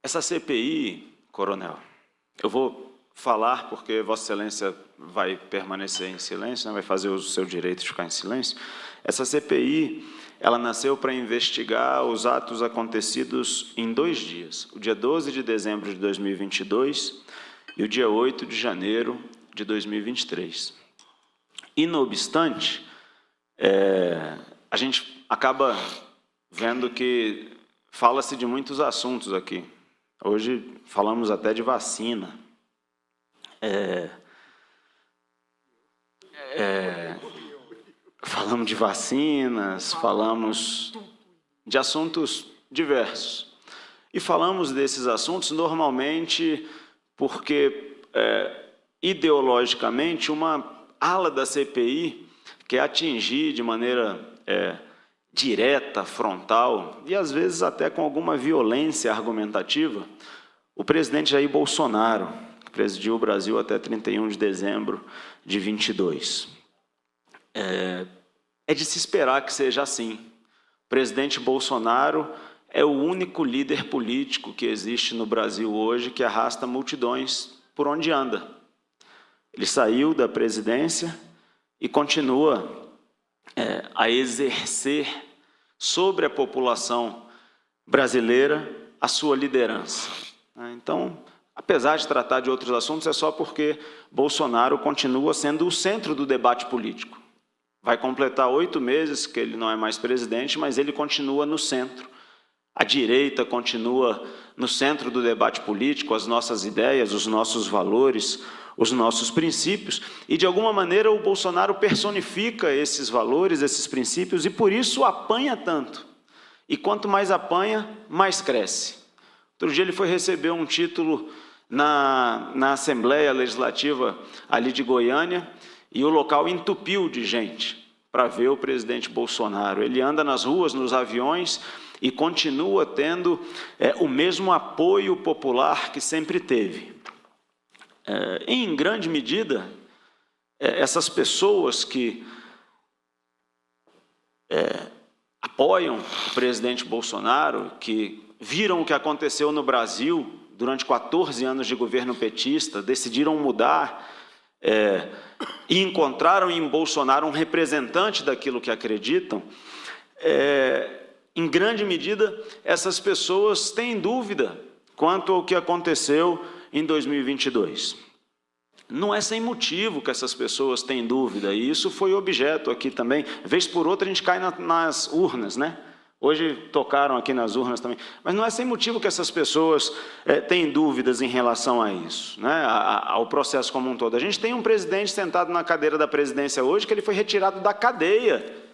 Essa CPI, coronel, eu vou falar porque Vossa Excelência vai permanecer em silêncio, né, vai fazer o seu direito de ficar em silêncio. Essa CPI, ela nasceu para investigar os atos acontecidos em 2 dias, o dia 12 de dezembro de 2022 e o dia 8 de janeiro de 2023. E, não obstante, a gente acaba vendo que fala-se de muitos assuntos aqui. Hoje falamos até de vacina. Falamos de vacinas, falamos de assuntos diversos. E falamos desses assuntos normalmente porque, ideologicamente, uma ala da CPI quer atingir de maneira direta, frontal, e às vezes até com alguma violência argumentativa, o presidente Jair Bolsonaro, que presidiu o Brasil até 31 de dezembro de 22. É de se esperar que seja assim. O presidente Bolsonaro é o único líder político que existe no Brasil hoje que arrasta multidões por onde anda. Ele saiu da presidência e continua a exercer sobre a população brasileira a sua liderança. Então, apesar de tratar de outros assuntos, é só porque Bolsonaro continua sendo o centro do debate político. Vai completar 8 meses que ele não é mais presidente, mas ele continua no centro. A direita continua no centro do debate político, as nossas ideias, os nossos valores, os nossos princípios, e de alguma maneira o Bolsonaro personifica esses valores, esses princípios, e por isso apanha tanto. E quanto mais apanha, mais cresce. Outro dia ele foi receber um título na Assembleia Legislativa ali de Goiânia, e o local entupiu de gente para ver o presidente Bolsonaro. Ele anda nas ruas, nos aviões, e continua tendo o mesmo apoio popular que sempre teve. Em grande medida, essas pessoas que apoiam o presidente Bolsonaro, que viram o que aconteceu no Brasil durante 14 anos de governo petista, decidiram mudar e encontraram em Bolsonaro um representante daquilo que acreditam, em grande medida, essas pessoas têm dúvida quanto ao que aconteceu em 2022. Não é sem motivo que essas pessoas têm dúvida, e isso foi objeto aqui também. Vez por outra a gente cai nas urnas, né? Hoje tocaram aqui nas urnas também, mas não é sem motivo que essas pessoas têm dúvidas em relação a isso, né? Ao processo como um todo. A gente tem um presidente sentado na cadeira da presidência hoje que ele foi retirado da cadeia.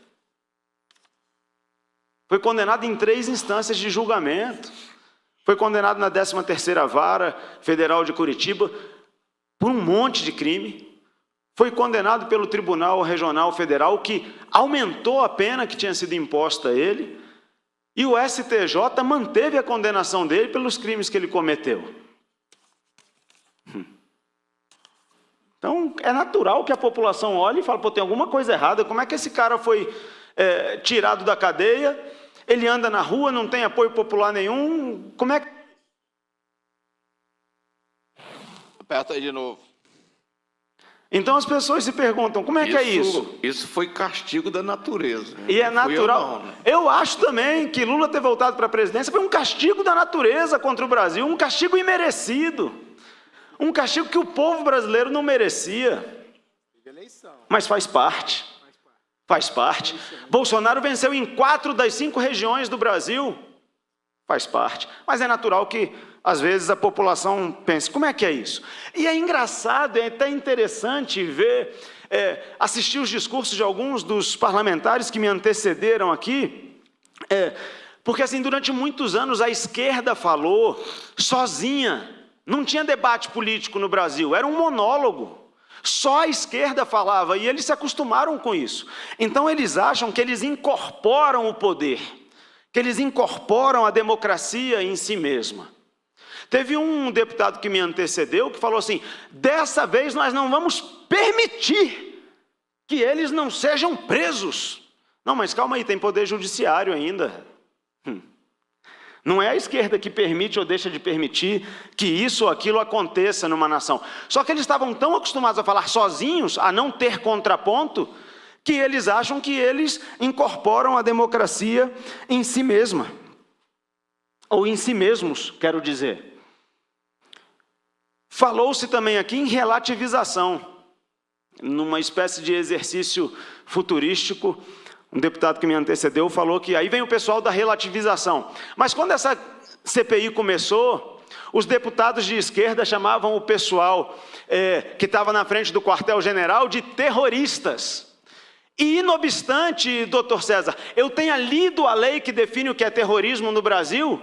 Foi condenado em 3 instâncias de julgamento. Foi condenado na 13ª Vara Federal de Curitiba por um monte de crime. Foi condenado pelo Tribunal Regional Federal, que aumentou a pena que tinha sido imposta a ele. E o STJ manteve a condenação dele pelos crimes que ele cometeu. Então, é natural que a população olhe e fale, pô, tem alguma coisa errada, como é que esse cara foi tirado da cadeia, ele anda na rua, não tem apoio popular nenhum, como é que... Aperta aí de novo. Então as pessoas se perguntam, como é que é isso? Isso foi castigo da natureza. E é natural. Eu acho também que Lula ter voltado para a presidência foi um castigo da natureza contra o Brasil, um castigo imerecido. Um castigo que o povo brasileiro não merecia. Mas faz parte. Faz parte. Bolsonaro venceu em 4 das 5 regiões do Brasil. Faz parte. Mas é natural que, às vezes, a população pense, como é que é isso? E é engraçado, é até interessante ver, assistir os discursos de alguns dos parlamentares que me antecederam aqui, porque, assim, durante muitos anos a esquerda falou sozinha. Não tinha debate político no Brasil, era um monólogo. Só a esquerda falava, e eles se acostumaram com isso. Então eles acham que eles incorporam o poder, que eles incorporam a democracia em si mesma. Teve um deputado que me antecedeu que falou assim, dessa vez nós não vamos permitir que eles não sejam presos. Não, mas calma aí, tem poder judiciário ainda. Não é a esquerda que permite ou deixa de permitir que isso ou aquilo aconteça numa nação. Só que eles estavam tão acostumados a falar sozinhos, a não ter contraponto, que eles acham que eles incorporam a democracia em si mesma. Ou em si mesmos, quero dizer. Falou-se também aqui em relativização, numa espécie de exercício futurístico. Um deputado que me antecedeu falou que aí vem o pessoal da relativização. Mas quando essa CPI começou, os deputados de esquerda chamavam o pessoal que estava na frente do quartel-general de terroristas. E, não obstante, doutor César, eu tenha lido a lei que define o que é terrorismo no Brasil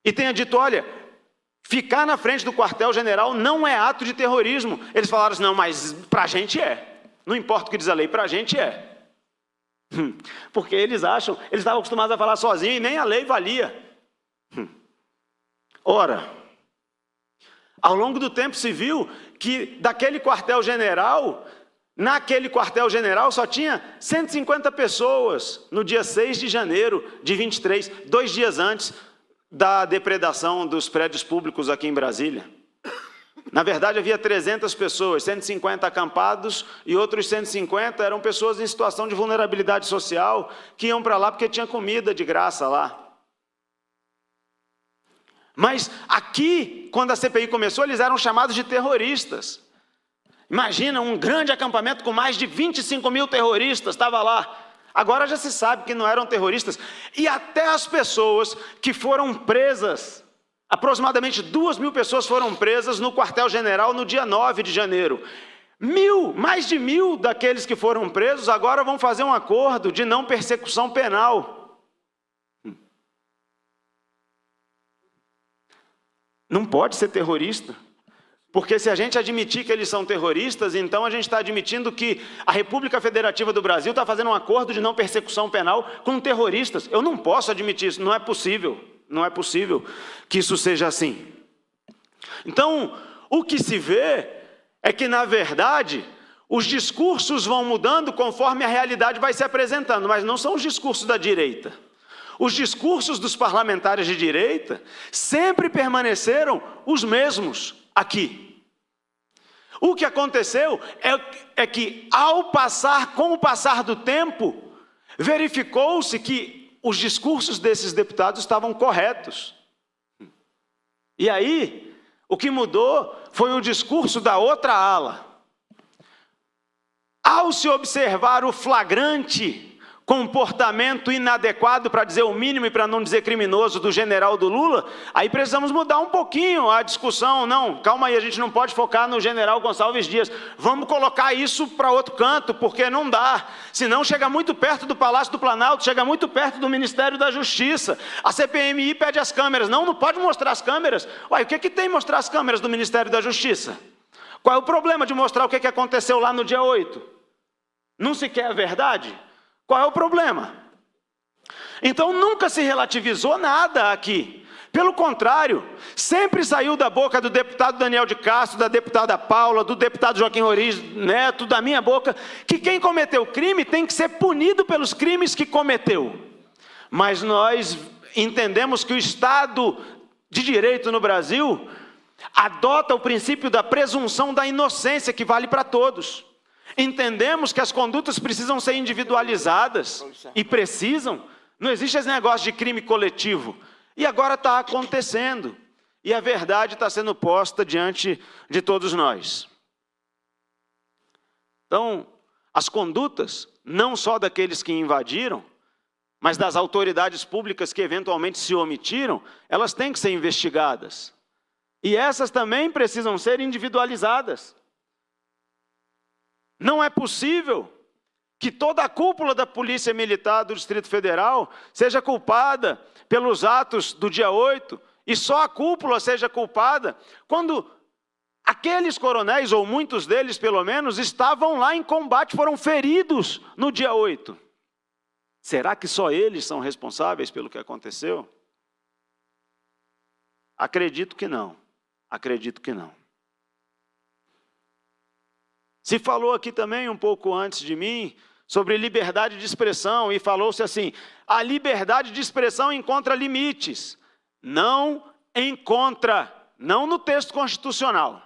e tenha dito, olha, ficar na frente do quartel-general não é ato de terrorismo. Eles falaram assim, não, mas para a gente é. Não importa o que diz a lei, para a gente é. Porque eles acham, eles estavam acostumados a falar sozinho e nem a lei valia. Ora, ao longo do tempo se viu que daquele quartel-general, naquele quartel-general só tinha 150 pessoas no dia 6 de janeiro de 23, 2 dias antes da depredação dos prédios públicos aqui em Brasília. Na verdade, havia 300 pessoas, 150 acampados e outros 150 eram pessoas em situação de vulnerabilidade social que iam para lá porque tinha comida de graça lá. Mas aqui, quando a CPI começou, eles eram chamados de terroristas. Imagina, um grande acampamento com mais de 25 mil terroristas, estava lá. Agora já se sabe que não eram terroristas. E até as pessoas que foram presas, aproximadamente 2.000 pessoas foram presas no quartel-general no dia 9 de janeiro. Mais de 1.000 daqueles que foram presos agora vão fazer um acordo de não persecução penal. Não pode ser terrorista. Porque se a gente admitir que eles são terroristas, então a gente está admitindo que a República Federativa do Brasil está fazendo um acordo de não persecução penal com terroristas. Eu não posso admitir isso, não é possível. Não é possível que isso seja assim. Então, o que se vê é que, na verdade, os discursos vão mudando conforme a realidade vai se apresentando, mas não são os discursos da direita. Os discursos dos parlamentares de direita sempre permaneceram os mesmos aqui. O que aconteceu é que, com o passar do tempo, verificou-se que os discursos desses deputados estavam corretos. E aí, o que mudou foi o discurso da outra ala. Ao se observar o flagrante comportamento inadequado, para dizer o mínimo e para não dizer criminoso, do general do Lula, aí precisamos mudar um pouquinho a discussão. Não, calma aí, a gente não pode focar no general Gonçalves Dias. Vamos colocar isso para outro canto, porque não dá. Senão chega muito perto do Palácio do Planalto, chega muito perto do Ministério da Justiça. A CPMI pede as câmeras. Não pode mostrar as câmeras. Uai, o que tem mostrar as câmeras do Ministério da Justiça? Qual é o problema de mostrar o que aconteceu lá no dia 8? Não se quer a verdade? Qual é o problema? Então nunca se relativizou nada aqui. Pelo contrário, sempre saiu da boca do deputado Daniel de Castro, da deputada Paula, do deputado Joaquim Roriz Neto, da minha boca, que quem cometeu crime tem que ser punido pelos crimes que cometeu. Mas nós entendemos que o Estado de Direito no Brasil adota o princípio da presunção da inocência, que vale para todos. Entendemos que as condutas precisam ser individualizadas, e precisam. Não existe esse negócio de crime coletivo. E agora está acontecendo. E a verdade está sendo posta diante de todos nós. Então, as condutas, não só daqueles que invadiram, mas das autoridades públicas que eventualmente se omitiram, elas têm que ser investigadas. E essas também precisam ser individualizadas. Não é possível que toda a cúpula da Polícia Militar do Distrito Federal seja culpada pelos atos do dia 8, e só a cúpula seja culpada, quando aqueles coronéis, ou muitos deles pelo menos, estavam lá em combate, foram feridos no dia 8. Será que só eles são responsáveis pelo que aconteceu? Acredito que não. Acredito que não. Se falou aqui também, um pouco antes de mim, sobre liberdade de expressão, e falou-se assim, a liberdade de expressão encontra limites. não encontra, não no texto constitucional.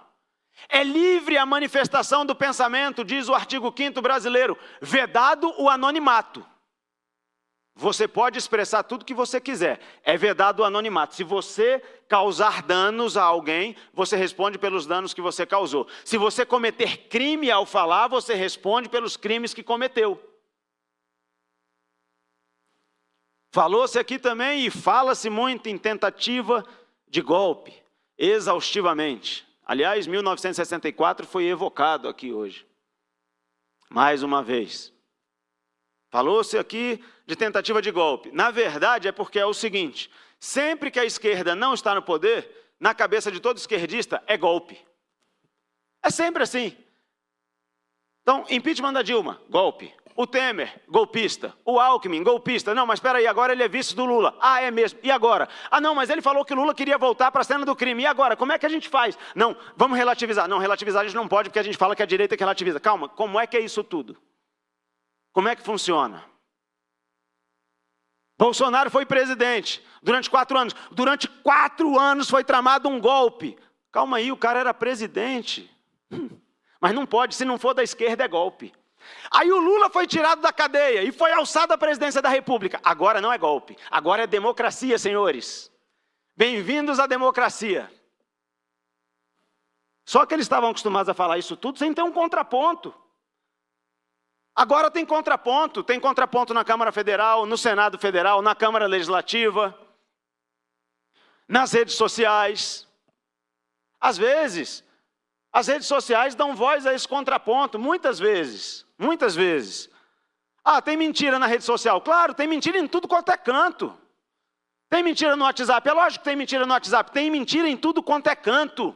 É livre a manifestação do pensamento, diz o artigo 5º brasileiro, vedado o anonimato. Você pode expressar tudo que você quiser, é vedado o anonimato. Se você causar danos a alguém, você responde pelos danos que você causou. Se você cometer crime ao falar, você responde pelos crimes que cometeu. Falou-se aqui também, e fala-se muito em tentativa de golpe, exaustivamente. Aliás, 1964 foi evocado aqui hoje, mais uma vez. Falou-se aqui de tentativa de golpe. Na verdade, é porque é o seguinte, sempre que a esquerda não está no poder, na cabeça de todo esquerdista, é golpe. É sempre assim. Então, impeachment da Dilma, golpe. O Temer, golpista. O Alckmin, golpista. Não, mas espera aí, agora ele é vice do Lula. Ah, é mesmo. E agora? Ah, não, mas ele falou que o Lula queria voltar para a cena do crime. E agora? Como é que a gente faz? Não, vamos relativizar. Não, relativizar a gente não pode, porque a gente fala que a direita que relativiza. Calma, como é que é isso tudo? Como é que funciona? Bolsonaro foi presidente durante 4 anos. Durante 4 anos foi tramado um golpe. Calma aí, o cara era presidente. Mas não pode, se não for da esquerda é golpe. Aí o Lula foi tirado da cadeia e foi alçado à presidência da República. Agora não é golpe, agora é democracia, senhores. Bem-vindos à democracia. Só que eles estavam acostumados a falar isso tudo sem ter um contraponto. Agora tem contraponto na Câmara Federal, no Senado Federal, na Câmara Legislativa, nas redes sociais. Às vezes, as redes sociais dão voz a esse contraponto, muitas vezes. Ah, tem mentira na rede social. Claro, tem mentira em tudo quanto é canto. Tem mentira no WhatsApp, é lógico que tem mentira no WhatsApp. Tem mentira em tudo quanto é canto.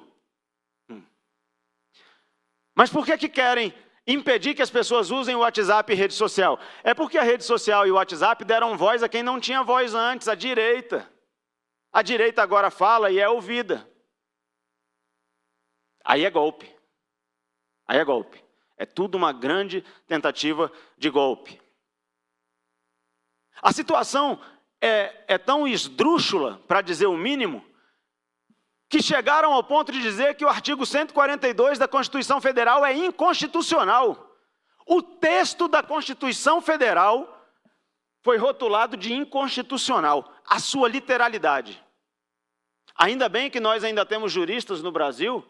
Mas por que querem impedir que as pessoas usem o WhatsApp e rede social? É porque a rede social e o WhatsApp deram voz a quem não tinha voz antes, a direita. A direita agora fala e é ouvida. Aí é golpe. Aí é golpe. É tudo uma grande tentativa de golpe. A situação é tão esdrúxula, para dizer o mínimo, que chegaram ao ponto de dizer que o artigo 142 da Constituição Federal é inconstitucional. O texto da Constituição Federal foi rotulado de inconstitucional, a sua literalidade. Ainda bem que nós ainda temos juristas no Brasil,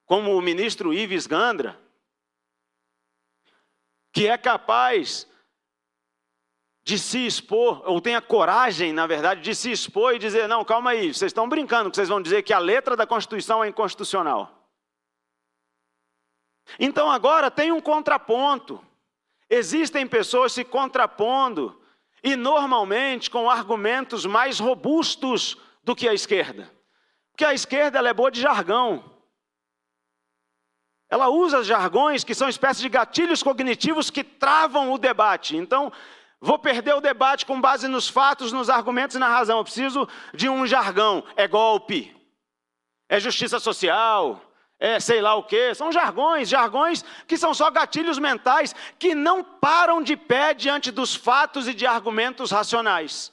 como o ministro Ives Gandra, que é capaz de se expor, ou tem a coragem, na verdade, de se expor e dizer, não, calma aí, vocês estão brincando, que vocês vão dizer que a letra da Constituição é inconstitucional. Então agora tem um contraponto. Existem pessoas se contrapondo, e normalmente com argumentos mais robustos do que a esquerda. Porque a esquerda ela é boa de jargão. Ela usa jargões que são espécies de gatilhos cognitivos que travam o debate. Então, vou perder o debate com base nos fatos, nos argumentos e na razão. Eu preciso de um jargão. É golpe, é justiça social, é sei lá o quê. São jargões que são só gatilhos mentais que não param de pé diante dos fatos e de argumentos racionais.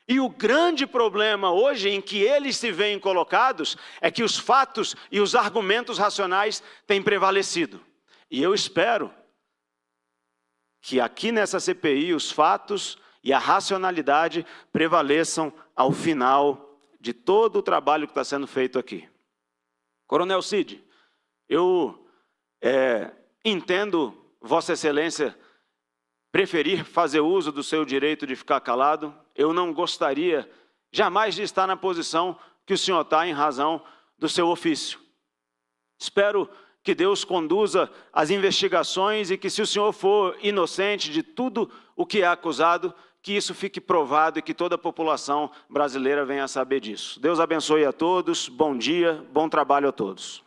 E o grande problema hoje em que eles se veem colocados é que os fatos e os argumentos racionais têm prevalecido. E eu espero que aqui nessa CPI os fatos e a racionalidade prevaleçam ao final de todo o trabalho que está sendo feito aqui. Coronel Cid, eu entendo Vossa Excelência preferir fazer uso do seu direito de ficar calado. Eu não gostaria jamais de estar na posição que o senhor está em razão do seu ofício. Espero que Deus conduza as investigações e que, se o senhor for inocente de tudo o que é acusado, que isso fique provado e que toda a população brasileira venha a saber disso. Deus abençoe a todos, bom dia, bom trabalho a todos.